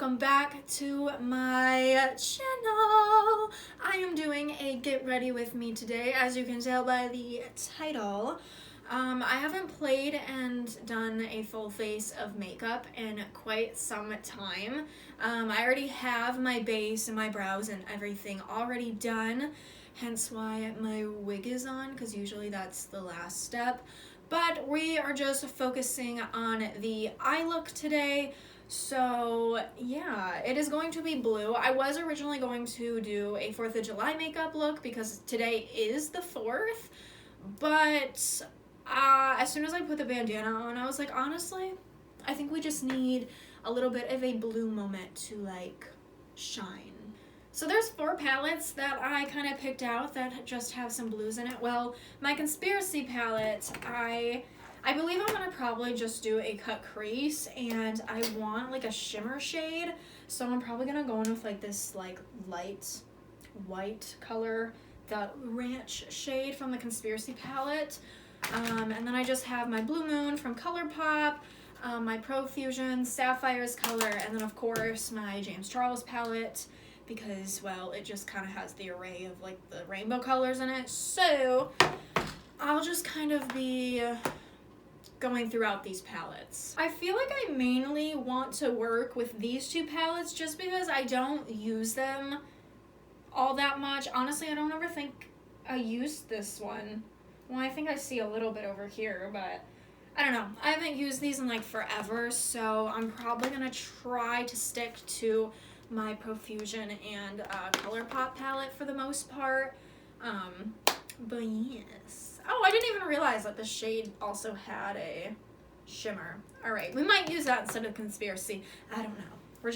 welcome back to my channel. I am doing a get ready with me today, as you can tell by the title. I haven't played and done a full face of makeup in quite some time. I already have my base and my brows and everything already done, hence why my wig is on, because usually that's the last step. But we are just focusing on the eye look today. So yeah, it is going to be blue. I was originally going to do a 4th of July makeup look because today is the 4th, but as soon as I put the bandana on, I was like, honestly, I think we just need a little bit of a blue moment to like shine. So there's 4 palettes that I kind of picked out that just have some blues in it. Well, my conspiracy palette, I believe I'm going to probably just do a cut crease, and I want like a shimmer shade, so I'm probably going to go in with like this like light white color, the ranch shade from the conspiracy palette. And then I just have my Blue Moon from ColourPop, my Profusion, Sapphire's color, and then of course my James Charles palette, because, well, it just kind of has the array of like the rainbow colors in it. So I'll just kind of be going throughout these palettes. I feel like I mainly want to work with these 2 palettes just because I don't use them all that much. Honestly, I don't ever think I used this one. Well, I think I see a little bit over here, but I don't know. I haven't used these in like forever, so I'm probably gonna try to stick to my Profusion and ColourPop palette for the most part. But yes. Oh, I didn't even realize that the shade also had a shimmer. All right, we might use that instead of conspiracy. I don't know. We're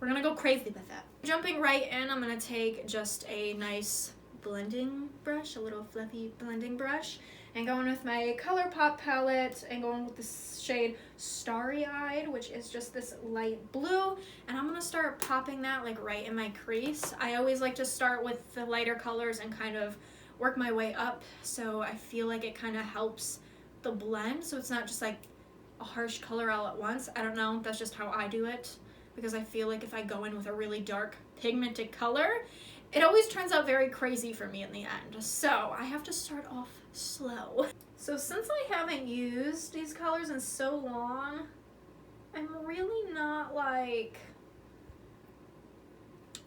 gonna go crazy with that. Jumping right in, I'm gonna take just a nice blending brush, a little fluffy blending brush, and going with my ColourPop palette and going with the shade Starry Eyed, which is just this light blue, and I'm gonna start popping that like right in my crease. I always like to start with the lighter colors and kind of work my way up, so I feel like it kind of helps the blend, so it's not just like a harsh color all at once. I don't know, that's just how I do it, because I feel like if I go in with a really dark pigmented color, it always turns out very crazy for me in the end. So I have to start off slow. So since I haven't used these colors in so long, I'm really not like,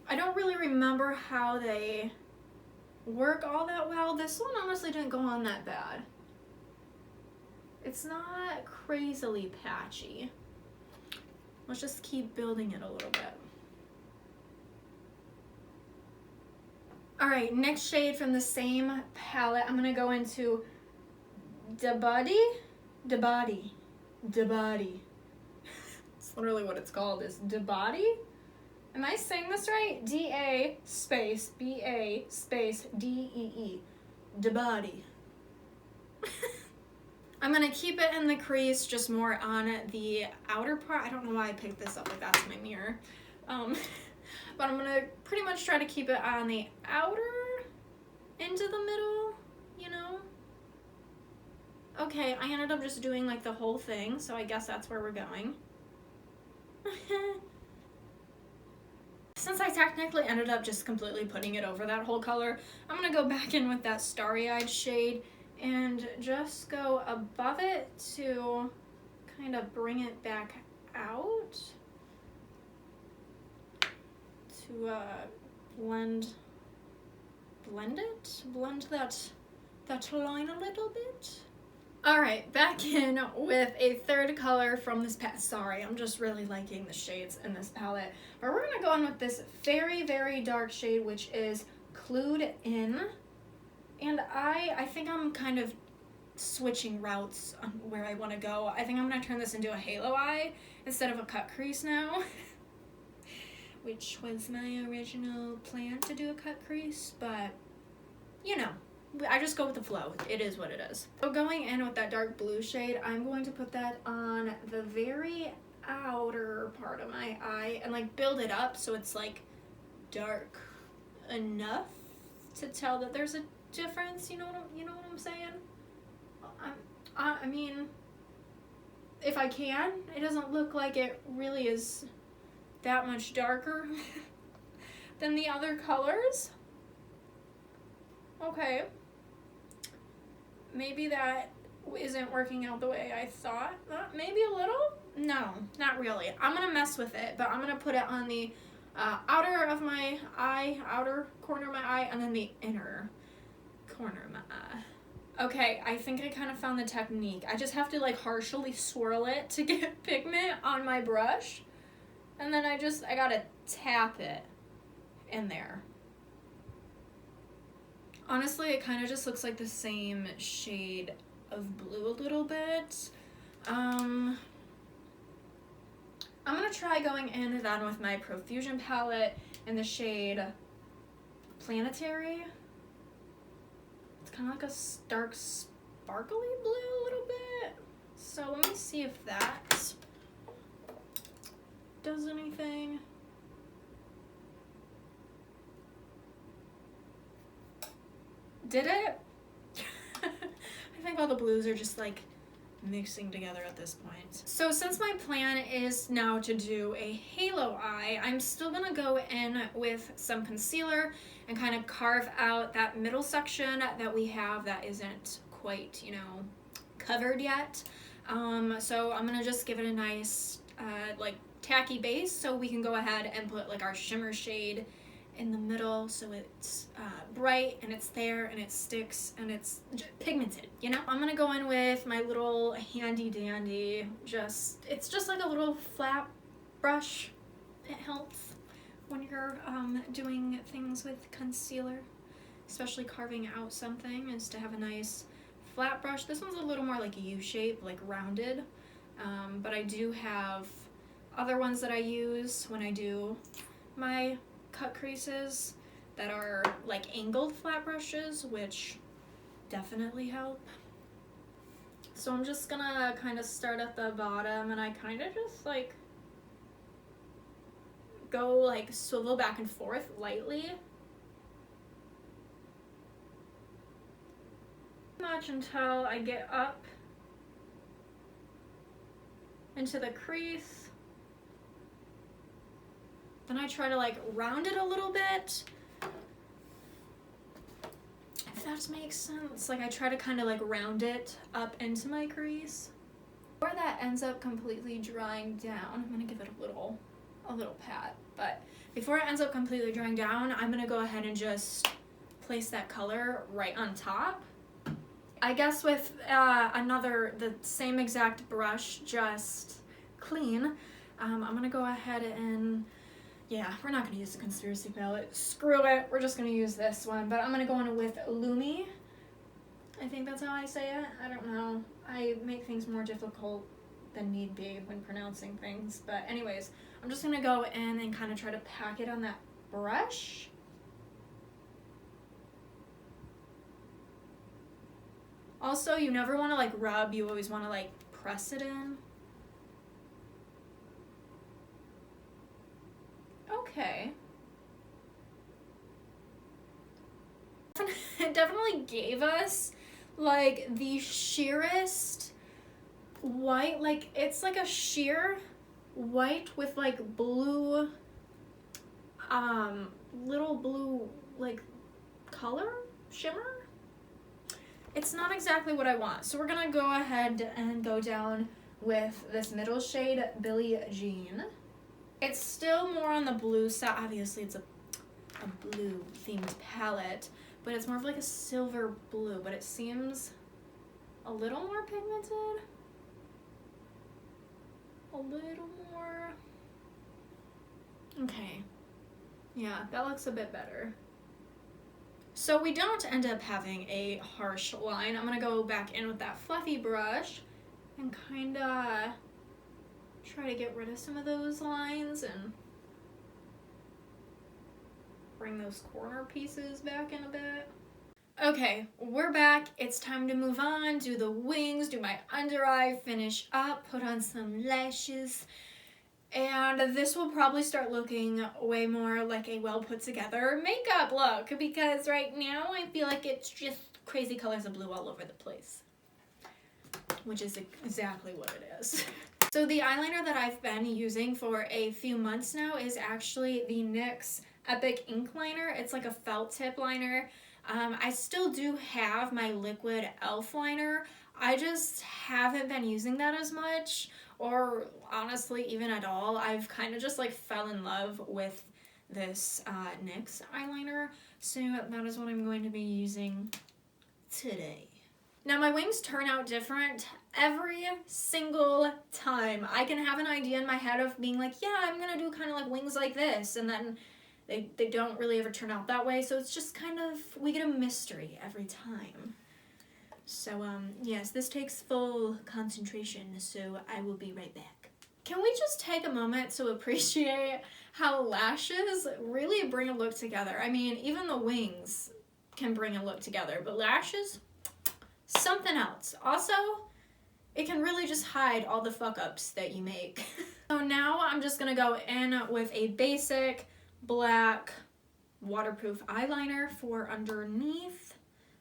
I don't really remember how they work all that well. This one honestly didn't go on that bad. It's not crazily patchy. Let's just keep building it a little bit. All right, next shade from the same palette, I'm gonna go into Da Body. It's literally what it's called, is Da Body. Am I saying this right? D-A space B-A space D-E-E. Da Body. I'm gonna keep it in the crease, just more on the outer part. I don't know why I picked this up like that's my mirror. But I'm gonna pretty much try to keep it on the outer into the middle, you know? Okay, I ended up just doing like the whole thing, so I guess that's where we're going. Since I technically ended up just completely putting it over that whole color, I'm gonna go back in with that Starry-Eyed shade and just go above it to kind of bring it back out. To blend that line a little bit. All right, back in with a 3rd color from this palette. Sorry, I'm just really liking the shades in this palette. But we're gonna go in with this very, very dark shade, which is Clued In. And I think I'm kind of switching routes on where I want to go. I think I'm gonna turn this into a halo eye instead of a cut crease now. Which was my original plan, to do a cut crease, but you know, I just go with the flow. It is what it is. So going in with that dark blue shade, I'm going to put that on the very outer part of my eye and like build it up so it's like dark enough to tell that there's a difference. You know what I'm saying? I mean, if I can, it doesn't look like it really is that much darker than the other colors. Okay. Maybe that isn't working out the way I thought. Maybe a little? No, not really. I'm gonna mess with it, but I'm gonna put it on the outer of my eye, outer corner of my eye, and then the inner corner of my eye. Okay, I think I kind of found the technique. I just have to like harshly swirl it to get pigment on my brush. And then I gotta tap it in there. Honestly, it kind of just looks like the same shade of blue a little bit. I'm gonna try going in then with my Profusion palette in the shade Planetary. It's kind of like a dark sparkly blue a little bit. So let me see if that does anything. Did it? I think all the blues are just like mixing together at this point. So since my plan is now to do a halo eye, I'm still gonna go in with some concealer and kind of carve out that middle section that we have that isn't quite, you know, covered yet. So I'm gonna just give it a nice like tacky base so we can go ahead and put like our shimmer shade in the middle so it's bright and it's there and it sticks and it's pigmented, you know? I'm gonna go in with my little handy dandy, it's just like a little flat brush. It helps when you're doing things with concealer, especially carving out something, is to have a nice flat brush. This one's a little more like U-shape, like rounded, but I do have other ones that I use when I do my cut creases that are like angled flat brushes, which definitely help. So I'm just gonna kind of start at the bottom and I kind of just like go like swivel back and forth lightly. Much until I get up into the crease. Then I try to like round it a little bit, if that makes sense. Like I try to kind of like round it up into my crease. Before that ends up completely drying down, I'm gonna give it a little pat, but before it ends up completely drying down, I'm gonna go ahead and just place that color right on top. I guess with the same exact brush, just clean, I'm gonna go ahead and, yeah, we're not gonna use the Conspiracy palette. Screw it, we're just gonna use this one. But I'm gonna go in with Lumi. I think that's how I say it. I don't know. I make things more difficult than need be when pronouncing things. But anyways, I'm just gonna go in and kind of try to pack it on that brush. Also, you never wanna like rub, you always wanna like press it in. Okay. It definitely gave us like the sheerest white, like it's like a sheer white with like blue, little blue like color, shimmer. It's not exactly what I want. So we're gonna go ahead and go down with this middle shade, Billie Jean. It's still more on the blue side. Obviously, it's a blue themed palette, but it's more of like a silver blue, but it seems a little more pigmented. A little more. Okay. Yeah, that looks a bit better. So we don't end up having a harsh line. I'm gonna go back in with that fluffy brush and kinda try to get rid of some of those lines and bring those corner pieces back in a bit. Okay, we're back. It's time to move on, do the wings, do my under eye, finish up, put on some lashes, and this will probably start looking way more like a well put together makeup look, because right now I feel like it's just crazy colors of blue all over the place, which is exactly what it is. So the eyeliner that I've been using for a few months now is actually the NYX Epic Ink Liner. It's like a felt tip liner. I still do have my liquid e.l.f. liner. I just haven't been using that as much, or honestly even at all. I've kind of just like fell in love with this NYX eyeliner, so that is what I'm going to be using today. Now my wings turn out different every single time. I can have an idea in my head of being like, yeah, I'm gonna do kind of like wings like this, and then they don't really ever turn out that way, so it's just kind of, we get a mystery every time. So yes, this takes full concentration, so I will be right back. Can we just take a moment to appreciate how lashes really bring a look together? I mean, even the wings can bring a look together, but lashes, something else. Also, it can really just hide all the fuck ups that you make. So now I'm just gonna go in with a basic black waterproof eyeliner for underneath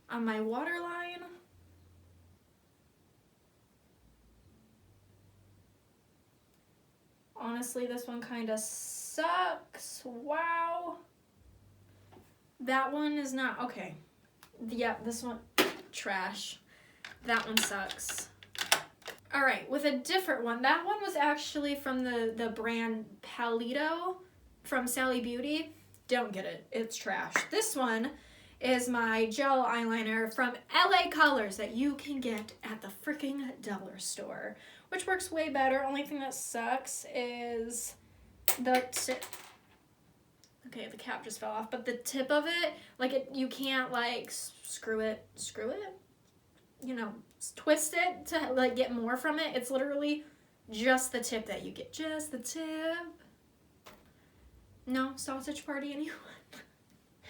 on my waterline. Honestly, this one kind of sucks. Wow. That one is not, okay. Yeah, this one, trash. That one sucks. All right, with a different one. That one was actually from the brand Palito from Sally Beauty. Don't get it, it's trash. This one is my gel eyeliner from LA Colors that you can get at the freaking dollar store, which works way better. Only thing that sucks is the tip. Okay, the cap just fell off, but the tip of it, like you can't like screw it, you know, twist it to like get more from it. It's literally just the tip that you get, just the tip. No, sausage party, anyone?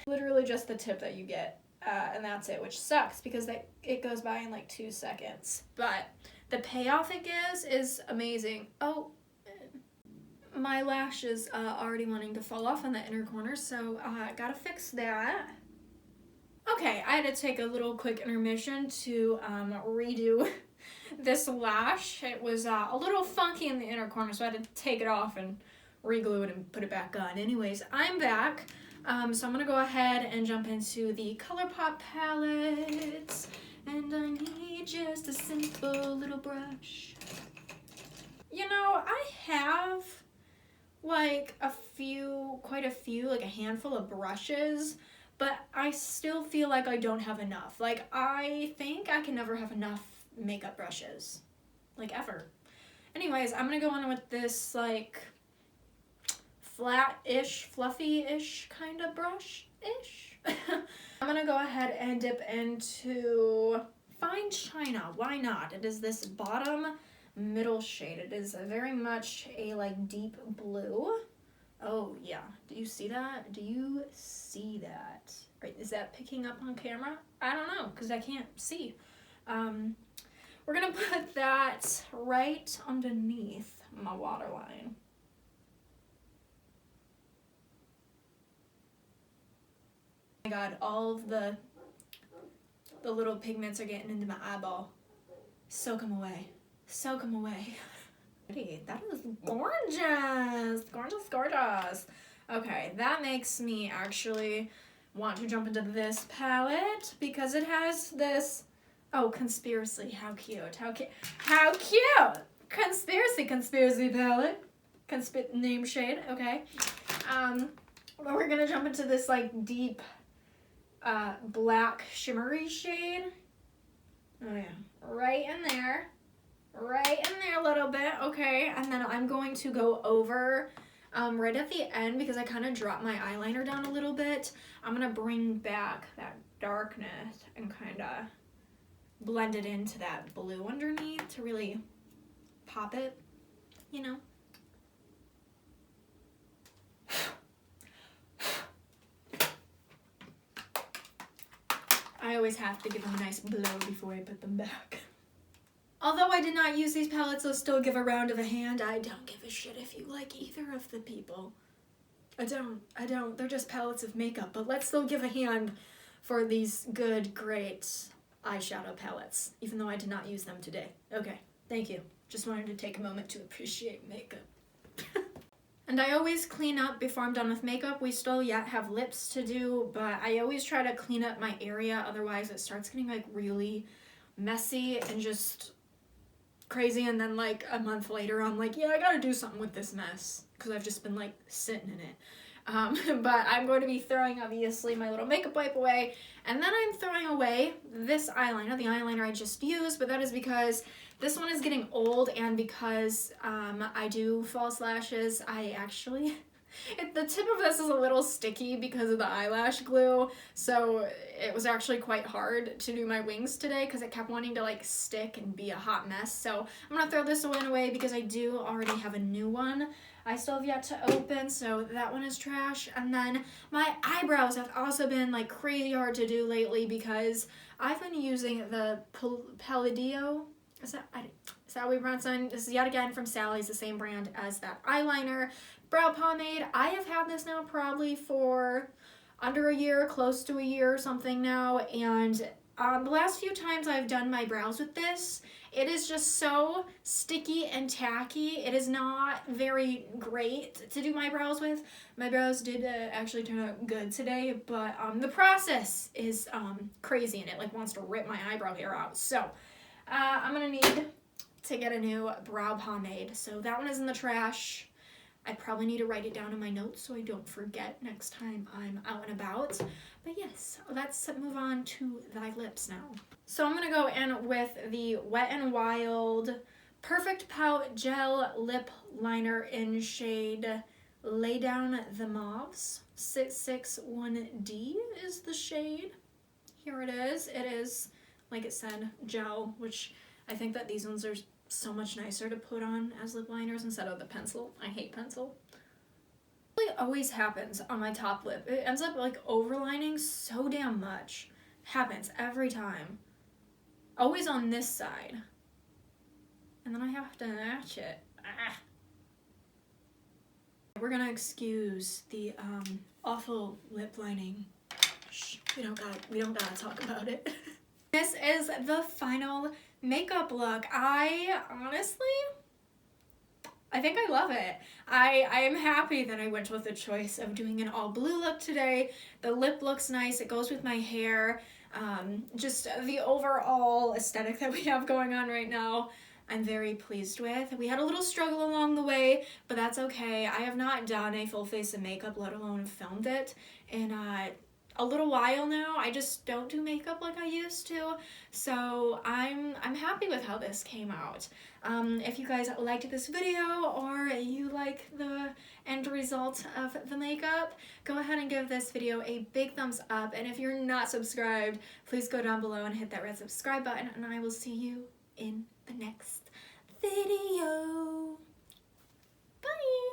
Literally just the tip that you get, and that's it, which sucks because it goes by in like 2 seconds. But the payoff it gives is amazing. Oh, my lash is already wanting to fall off on the inner corner, so I gotta fix that. Okay, I had to take a little quick intermission to redo this lash. It was a little funky in the inner corner, so I had to take it off and re-glue it and put it back on. Anyways, I'm back. So I'm gonna go ahead and jump into the ColourPop palette, and I need just a simple little brush. You know, I have like quite a few, like a handful of brushes, but I still feel like I don't have enough. Like, I think I can never have enough makeup brushes, like ever. Anyways, I'm gonna go on with this like flat-ish, fluffy-ish kind of brush-ish. I'm gonna go ahead and dip into Fine China. Why not? It is this bottom middle shade. It is very much a like deep blue. Oh yeah, do you see that? Do you see that? Right, is that picking up on camera? I don't know, because I can't see. We're gonna put that right underneath my waterline. Oh my god, all of the little pigments are getting into my eyeball. Soak them away. Soak them away. That is gorgeous. Gorgeous, gorgeous. Okay, that makes me actually want to jump into this palette because it has this, oh, conspiracy. How cute. How cute. How cute. Conspiracy palette. Name shade, okay. We're gonna jump into this like deep black shimmery shade. Oh yeah, right in there a little bit, okay. And then I'm going to go over right at the end, because I kind of dropped my eyeliner down a little bit. I'm gonna bring back that darkness and kind of blend it into that blue underneath to really pop it, you know. I always have to give them a nice blow before I put them back. Although I did not use these palettes, I'll still give a round of a hand. I don't give a shit if you like either of the people. I don't. They're just palettes of makeup, but let's still give a hand for these good, great eyeshadow palettes, even though I did not use them today. Okay, Thank you. Just wanted to take a moment to appreciate makeup. And I always clean up before I'm done with makeup. We still yet have lips to do, but I always try to clean up my area, otherwise it starts getting like really messy and just crazy, and then like a month later I'm like, yeah, I gotta do something with this mess because I've just been like sitting in it. But I'm going to be throwing obviously my little makeup wipe away, and then I'm throwing away this eyeliner, the eyeliner I just used, but that is because this one is getting old, and because I do false lashes, I actually, the tip of this is a little sticky because of the eyelash glue, so it was actually quite hard to do my wings today because it kept wanting to like stick and be a hot mess. So I'm gonna throw this one away because I do already have a new one I still have yet to open, so that one is trash. And then my eyebrows have also been like crazy hard to do lately because I've been using the Palladio. Is that how we pronounce it? This is yet again from Sally's, the same brand as that eyeliner brow pomade. I have had this now probably for under a year, close to a year or something now, and the last few times I've done my brows with this, it is just so sticky and tacky. It is not very great to do my brows with. My brows did actually turn out good today, but the process is crazy, and it like wants to rip my eyebrow hair out. So I'm gonna need to get a new brow pomade. So that one is in the trash. I probably need to write it down in my notes so I don't forget next time I'm out and about. But yes, let's move on to thy lips now. So I'm gonna go in with the Wet n Wild Perfect Pout Gel Lip Liner in shade Lay Down the Mauves. 661D is the shade. Here it is. It is, like it said, gel, which I think that these ones are so much nicer to put on as lip liners instead of the pencil. I hate pencil. It always happens on my top lip. It ends up like overlining so damn much. Happens every time. Always on this side. And then I have to match it. Ah. We're gonna excuse the awful lip lining. Shh, we don't gotta talk about it. This is the final makeup look. I think I love it. I am happy that I went with the choice of doing an all blue look today. The lip looks nice. It goes with my hair. Just the overall aesthetic that we have going on right now, I'm very pleased with. We had a little struggle along the way, but that's okay. I have not done a full face of makeup, let alone filmed it, in a little while now. I just don't do makeup like I used to, so I'm happy with how this came out. If you guys liked this video or you like the end result of the makeup, go ahead and give this video a big thumbs up, and if you're not subscribed, please go down below and hit that red subscribe button, and I will see you in the next video. Bye!